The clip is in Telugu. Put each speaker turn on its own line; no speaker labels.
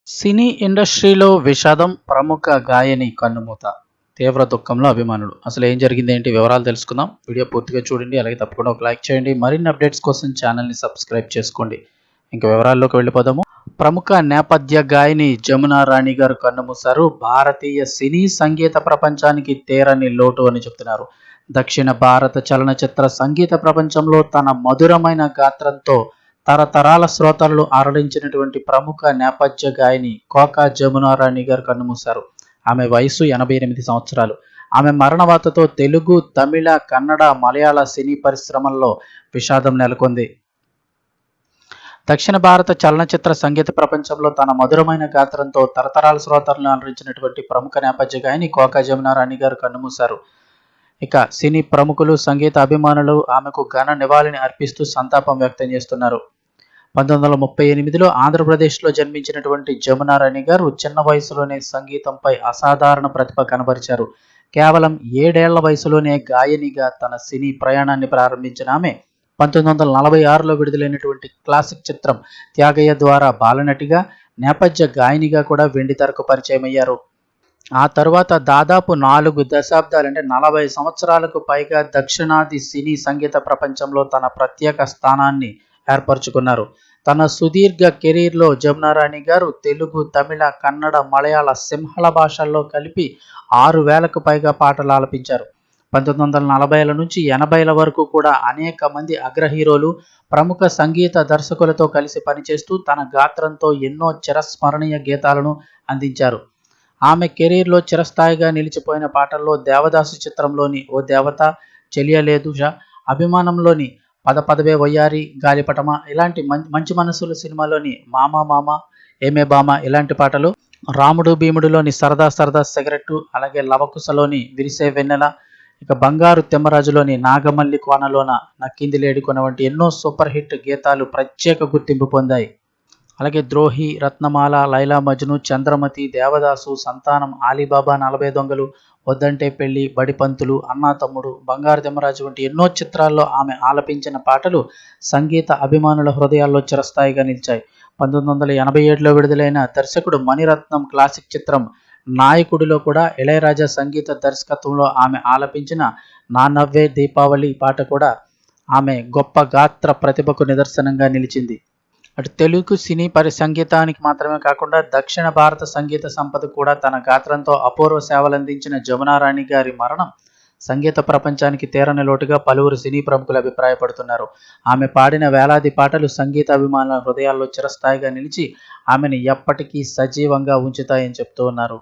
సినీ ఇండస్ట్రీలో విషాదం, ప్రముఖ గాయని కన్నుమూత. తీవ్ర దుఃఖంలో అభిమానులు. అసలు ఏం జరిగింది ఏంటి వివరాలు తెలుసుకుందాం. వీడియో పూర్తిగా చూడండి. అలాగే తప్పకుండా ఒక లైక్ చేయండి. మరిన్ని అప్డేట్స్ కోసం ఛానల్ని సబ్స్క్రైబ్ చేసుకోండి. ఇంకా వివరాల్లోకి వెళ్ళిపోదాము. ప్రముఖ నేపథ్య గాయని జమునా రాణి గారు కన్నుమూశారు. భారతీయ సినీ సంగీత ప్రపంచానికి తీరని లోటు అని చెప్తున్నారు. దక్షిణ భారత చలనచిత్ర సంగీత ప్రపంచంలో తన మధురమైన గాత్రంతో తరతరాల శ్రోతలను అరడించినటువంటి ప్రముఖ నేపథ్య గాయని కోకా జమునా రాణి గారు కన్నుమూశారు. ఆమె వయసు 88 సంవత్సరాలు. ఆమె మరణవార్తతో తెలుగు, తమిళ, కన్నడ, మలయాళ సినీ పరిశ్రమల్లో విషాదం నెలకొంది. దక్షిణ భారత చలనచిత్ర సంగీత ప్రపంచంలో తన మధురమైన గాత్రంతో తరతరాల శ్రోతలను అలరించినటువంటి ప్రముఖ నేపథ్య గాయని కోకా జమునా రాణి గారు కన్నుమూశారు. ఇక సినీ ప్రముఖులు, సంగీత అభిమానులు ఆమెకు ఘన నివాళిని అర్పిస్తూ సంతాపం వ్యక్తం చేస్తున్నారు. 1938లో ఆంధ్రప్రదేశ్లో జన్మించినటువంటి జమునా రాణి గారు చిన్న వయసులోనే సంగీతంపై అసాధారణ ప్రతిభ కనబరిచారు. కేవలం 7 ఏళ్ల వయసులోనే గాయనిగా తన సినీ ప్రయాణాన్ని ప్రారంభించిన ఆమె 1946లో విడుదలైనటువంటి క్లాసిక్ చిత్రం త్యాగయ్య ద్వారా బాలనటిగా, నేపథ్య గాయనిగా కూడా వెండితెరకు పరిచయమయ్యారు. ఆ తరువాత దాదాపు 4 దశాబ్దాలు అంటే 40 సంవత్సరాలకు పైగా దక్షిణాది సినీ సంగీత ప్రపంచంలో తన ప్రత్యేక స్థానాన్ని ఏర్పరచుకున్నారు. తన సుదీర్ఘ కెరీర్లో జమునా రాణి గారు తెలుగు, తమిళ, కన్నడ, మలయాళ, సింహళ భాషల్లో కలిపి 6,000కు పైగా పాటలు ఆలపించారు. 1940ల నుంచి 80ల వరకు కూడా అనేక మంది అగ్ర హీరోలు, ప్రముఖ సంగీత దర్శకులతో కలిసి పనిచేస్తూ తన గాత్రంతో ఎన్నో చిరస్మరణీయ గీతాలను అందించారు. ఆమె కెరీర్లో చిరస్థాయిగా నిలిచిపోయిన పాటల్లో దేవదాసు చిత్రంలోని ఓ దేవత, చెలియలేదుష, అభిమానంలోని పద పదవే వయ్యారి, గాలిపటమా ఇలాంటి మంచి మనసులు సినిమాలోని మామా మామ, ఏమే బామ ఇలాంటి పాటలు, రాముడు భీముడులోని సరదా సరదా సిగరెట్టు, అలాగే లవకుశలోని విరిసే వెన్నెల, ఇక బంగారు తిమ్మరాజులోని నాగమల్లి కోనలోన నక్కింది లేడుకొన వంటి ఎన్నో సూపర్ హిట్ గీతాలు ప్రత్యేక గుర్తింపు పొందాయి. అలాగే ద్రోహి, రత్నమాల, లైలా మజ్ను, చంద్రమతి, దేవదాసు, సంతానం, ఆలీబాబా, 40 దొంగలు, వద్దంటే పెళ్లి, బడిపంతులు, అన్నా తమ్ముడు, బంగారు తిమ్మరాజు వంటి ఎన్నో చిత్రాల్లో ఆమె ఆలపించిన పాటలు సంగీత అభిమానుల హృదయాల్లో చిరస్థాయిగా నిలిచాయి. 1987లో విడుదలైన దర్శకుడు మణిరత్నం క్లాసిక్ చిత్రం నాయకుడిలో కూడా ఇళయరాజా సంగీత దర్శకత్వంలో ఆమె ఆలపించిన నా నవ్వే దీపావళి పాట కూడా ఆమె గొప్ప గాత్ర ప్రతిభకు నిదర్శనంగా నిలిచింది. అటు తెలుగు సినీ సంగీతానికి మాత్రమే కాకుండా దక్షిణ భారత సంగీత సంపద కూడా తన గాత్రంతో అపూర్వ సేవలందించిన జమునా రాణి గారి మరణం సంగీత ప్రపంచానికి తీరని లోటుగా పలువురు సినీ ప్రముఖులు అభిప్రాయపడుతున్నారు. ఆమె పాడిన వేలాది పాటలు సంగీత అభిమానుల హృదయాల్లో చిరస్థాయిగా నిలిచి ఆమెను ఎప్పటికీ సజీవంగా ఉంచుతాయని చెప్తూ ఉన్నారు.